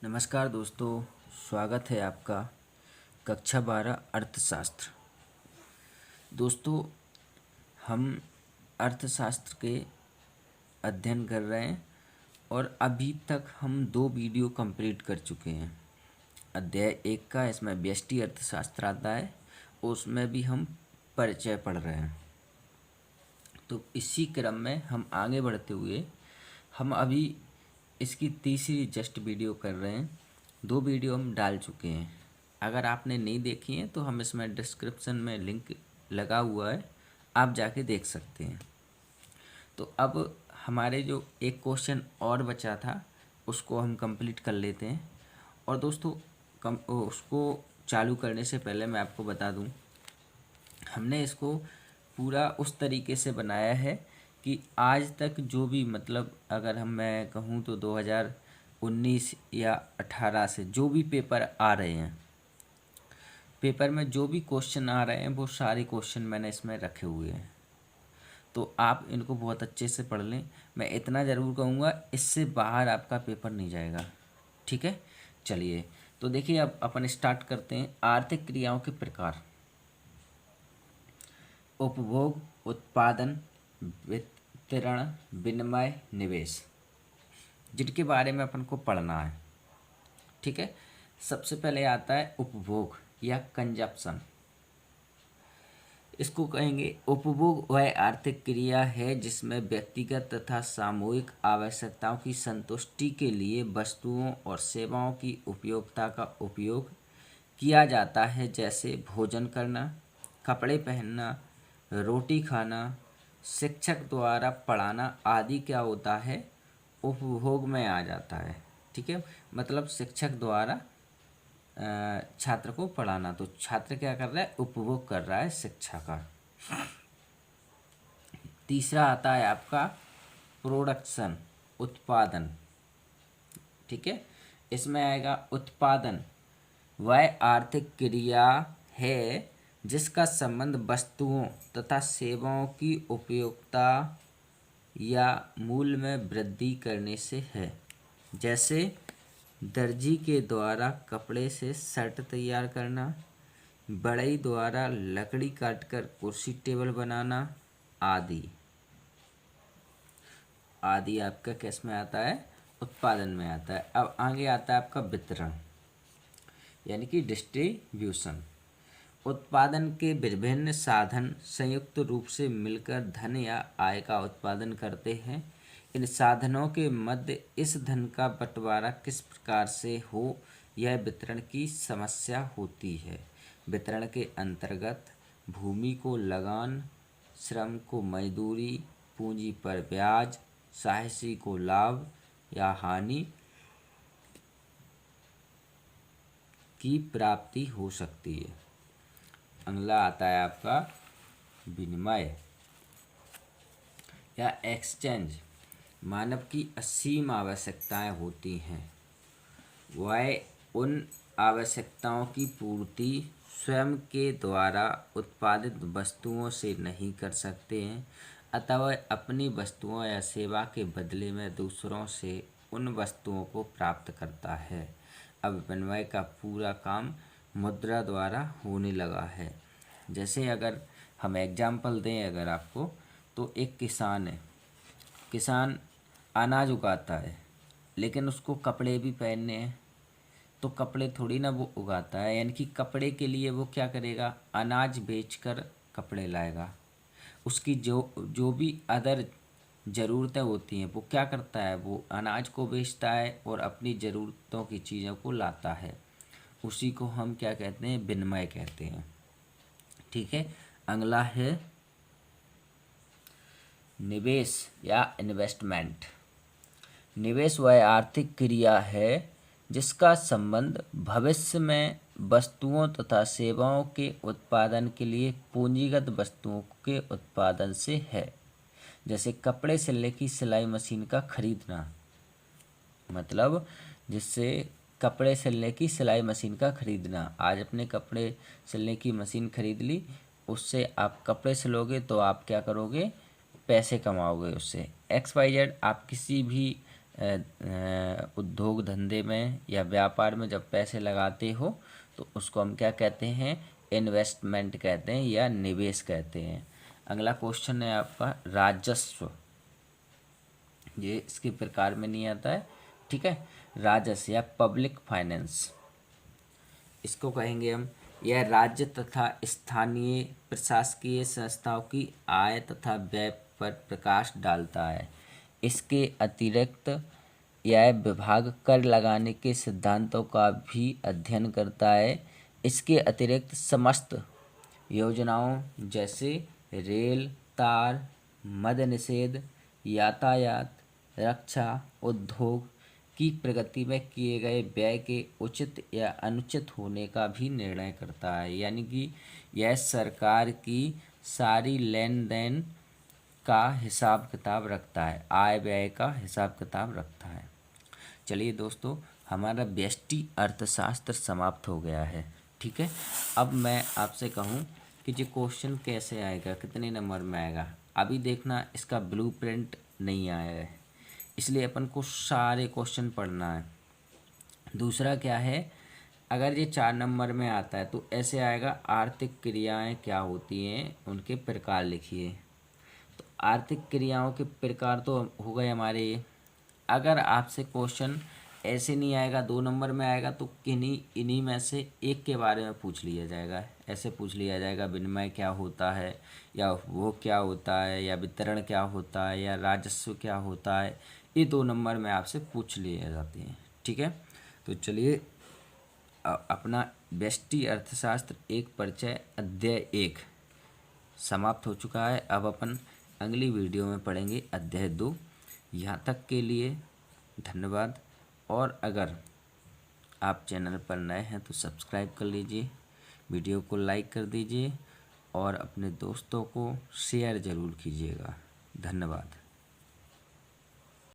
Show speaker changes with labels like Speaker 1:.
Speaker 1: नमस्कार दोस्तों, स्वागत है आपका कक्षा 12 अर्थशास्त्र। दोस्तों, हम अर्थशास्त्र के अध्ययन कर रहे हैं और अभी तक हम 2 वीडियो कंप्लीट कर चुके हैं। अध्याय 1 का इसमें व्यष्टि अर्थशास्त्र आता है, उसमें भी हम परिचय पढ़ रहे हैं। तो इसी क्रम में हम आगे बढ़ते हुए हम अभी इसकी तीसरी जस्ट वीडियो कर रहे हैं। 2 वीडियो हम डाल चुके हैं। अगर आपने नहीं देखी हैं तो हम इसमें डिस्क्रिप्शन में लिंक लगा हुआ है, आप जाके देख सकते हैं। तो अब हमारे जो एक क्वेश्चन और बचा था उसको हम कंप्लीट कर लेते हैं। और दोस्तों, उसको चालू करने से पहले मैं आपको बता दूं, हमने इसको पूरा उस तरीके से बनाया है कि आज तक जो भी अगर मैं कहूँ तो 2019 या 18 से जो भी पेपर आ रहे हैं, पेपर में जो भी क्वेश्चन आ रहे हैं वो सारे क्वेश्चन मैंने इसमें रखे हुए हैं। तो आप इनको बहुत अच्छे से पढ़ लें। मैं इतना ज़रूर कहूँगा, इससे बाहर आपका पेपर नहीं जाएगा। ठीक है, चलिए तो देखिए, अब अपन स्टार्ट करते हैं। आर्थिक क्रियाओं के प्रकार: उपभोग, उत्पादन, वितरण, विनिमय, निवेश, जिनके बारे में अपन को पढ़ना है। ठीक है, सबसे पहले आता है उपभोग या कंजप्शन। इसको कहेंगे उपभोग वह आर्थिक क्रिया है जिसमें व्यक्तिगत तथा सामूहिक आवश्यकताओं की संतुष्टि के लिए वस्तुओं और सेवाओं की उपयोगिता का उपयोग किया जाता है, जैसे भोजन करना, कपड़े पहनना, रोटी खाना, शिक्षक द्वारा पढ़ाना आदि क्या होता है, उपभोग में आ जाता है। ठीक है, मतलब शिक्षक द्वारा छात्र को पढ़ाना, तो छात्र क्या कर रहा है, उपभोग कर रहा है शिक्षा का। तीसरा आता है आपका प्रोडक्शन, उत्पादन। ठीक है, इसमें आएगा उत्पादन वह आर्थिक क्रिया है जिसका संबंध वस्तुओं तथा सेवाओं की उपयोगिता या मूल्य में वृद्धि करने से है, जैसे दर्जी के द्वारा कपड़े से शर्ट तैयार करना, बढ़ई द्वारा लकड़ी काटकर कुर्सी टेबल बनाना आदि। आदि आपका किस में आता है, उत्पादन में आता है। अब आगे आता है आपका वितरण, यानी कि डिस्ट्रीब्यूशन। उत्पादन के विभिन्न साधन संयुक्त रूप से मिलकर धन या आय का उत्पादन करते हैं। इन साधनों के मध्य इस धन का बंटवारा किस प्रकार से हो, यह वितरण की समस्या होती है। वितरण के अंतर्गत भूमि को लगान, श्रम को मजदूरी, पूंजी पर ब्याज, साहसी को लाभ या हानि की प्राप्ति हो सकती है। अगला आता है आपका विनिमय या एक्सचेंज। मानव की असीम आवश्यकताएं होती हैं, वह उन आवश्यकताओं की पूर्ति स्वयं के द्वारा उत्पादित वस्तुओं से नहीं कर सकते हैं, अतः वह अपनी वस्तुओं या सेवा के बदले में दूसरों से उन वस्तुओं को प्राप्त करता है। अब विनिमय का पूरा काम मुद्रा द्वारा होने लगा है। जैसे अगर हम एग्जाम्पल दें अगर आपको, तो एक किसान है, किसान अनाज उगाता है, लेकिन उसको कपड़े भी पहनने हैं, तो कपड़े थोड़ी ना वो उगाता है, यानी कि कपड़े के लिए वो क्या करेगा, अनाज बेचकर कपड़े लाएगा। उसकी जो जो भी अदर ज़रूरतें होती हैं वो क्या करता है, वो अनाज को बेचता है और अपनी ज़रूरतों की चीज़ों को लाता है। उसी को हम क्या कहते हैं, विनिमय कहते हैं। ठीक है, अगला है निवेश या इन्वेस्टमेंट। निवेश वह आर्थिक क्रिया है जिसका संबंध भविष्य में वस्तुओं तथा सेवाओं के उत्पादन के लिए पूंजीगत वस्तुओं के उत्पादन से है, जैसे कपड़े सिलने की सिलाई मशीन का खरीदना। मतलब जिससे कपड़े सिलने की सिलाई मशीन का खरीदना, आज अपने कपड़े सिलने की मशीन खरीद ली, उससे आप कपड़े सिलोगे तो आप क्या करोगे, पैसे कमाओगे उससे। XYZ आप किसी भी उद्योग धंधे में या व्यापार में जब पैसे लगाते हो तो उसको हम क्या कहते हैं, इन्वेस्टमेंट कहते हैं या निवेश कहते हैं। अगला क्वेश्चन है आपका राजस्व, ये इसके प्रकार में नहीं आता है, ठीक है। राजस्व या पब्लिक फाइनेंस, इसको कहेंगे हम, यह राज्य तथा स्थानीय प्रशासकीय संस्थाओं की आय तथा व्यय पर प्रकाश डालता है। इसके अतिरिक्त यह विभाग कर लगाने के सिद्धांतों का भी अध्ययन करता है। इसके अतिरिक्त समस्त योजनाओं जैसे रेल, तार, मद्य निषेध, यातायात, रक्षा, उद्योग की प्रगति में किए गए व्यय के उचित या अनुचित होने का भी निर्णय करता है। यानी कि यह सरकार की सारी लेन देन का हिसाब किताब रखता है, आय व्यय का हिसाब किताब रखता है। चलिए दोस्तों, हमारा व्यष्टि अर्थशास्त्र समाप्त हो गया है, ठीक है। अब मैं आपसे कहूँ कि ये क्वेश्चन कैसे आएगा, कितने नंबर में आएगा। अभी देखना, इसका ब्लूप्रिंट नहीं आया है, इसलिए अपन को सारे क्वेश्चन पढ़ना है। दूसरा क्या है, अगर ये 4 नंबर में आता है तो ऐसे आएगा, आर्थिक क्रियाएं क्या होती हैं, उनके प्रकार लिखिए। तो आर्थिक क्रियाओं के प्रकार तो हो गए हमारे ये। अगर आपसे क्वेश्चन ऐसे नहीं आएगा, 2 नंबर में आएगा, तो इन्हीं में से एक के बारे में पूछ लिया जाएगा। ऐसे पूछ लिया जाएगा, विनिमय क्या होता है, या वो क्या होता है, या वितरण क्या होता है, या राजस्व क्या होता है। ये 2 नंबर में आपसे पूछ लिए जाते हैं, ठीक है। तो चलिए, अपना व्यष्टि अर्थशास्त्र एक परिचय अध्याय 1 समाप्त हो चुका है। अब अपन अगली वीडियो में पढ़ेंगे अध्याय 2। यहाँ तक के लिए धन्यवाद। और अगर आप चैनल पर नए हैं तो सब्सक्राइब कर लीजिए, वीडियो को लाइक कर दीजिए और अपने दोस्तों को शेयर ज़रूर कीजिएगा। धन्यवाद।